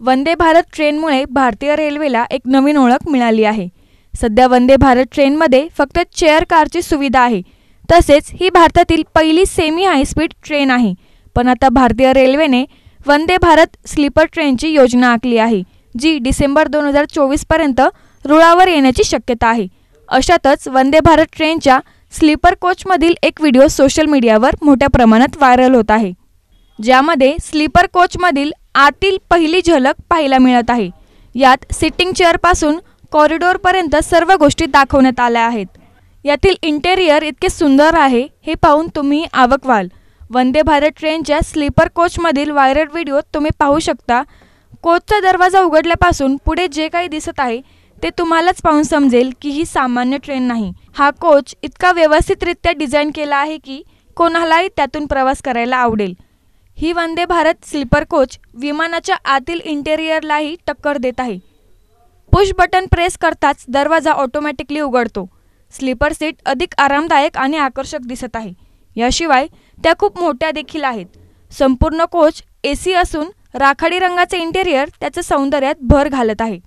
वंदे भारत ट्रेनमुळे भारतीय रेल्वेला एक नवीन ओळख मिळाली आहे। सध्या वंदे भारत ट्रेनमध्ये फक्त चेअर कारची सुविधा आहे। तसेच ही भारतातील पहिली सेमी हाय स्पीड ट्रेन आहे। पण आता भारतीय रेल्वेने वंदे भारत स्लीपर ट्रेनची योजना आखली आहे, जी डिसेंबर 2024 पर्यंत रुळावर येण्याची शक्यता आहे। अशातच वंदे भारत ट्रेनच्या स्लीपर कोचमधील एक व्हिडिओ सोशल मीडियावर मोठ्या प्रमाणात व्हायरल होत आहे, ज्यामध्ये स्लीपर कोचमधील आतील पहिली झलक पाहायला मिळत आहे। यात सिटिंग चेअरपासून कॉरिडॉरपर्यंत सर्व गोष्टी दाखवण्यात आल्या आहेत। यातील इंटेरियर इतके सुंदर आहे हे पाहून तुम्ही अवाक व्हाल। वंदे भारत ट्रेनच्या स्लीपर कोचमधील व्हायरल व्हिडिओ तुम्ही पाहू शकता। कोचचा दरवाजा उघडल्यापासून पुढे जे काही दिसत आहे ते तुम्हालाच पाहून समजेल की ही सामान्य ट्रेन नाही। हा कोच इतका व्यवस्थितरित्या डिझाइन केला आहे की कोणालाही त्यातून प्रवास करायला आवडेल। ही वंदे भारत स्लीपर कोच विमानाच्या आतील इंटेरियरलाही टक्कर देत आहे। पुश बटन प्रेस करताच दरवाजा ऑटोमॅटिकली उघडतो। स्लीपर सीट अधिक आरामदायक आणि आकर्षक दिसत आहे। याशिवाय त्या खूप मोठ्या देखील आहेत। संपूर्ण कोच एसी असून राखाडी रंगाचे इंटेरियर त्याच्या सौंदर्यात भर घालत आहे।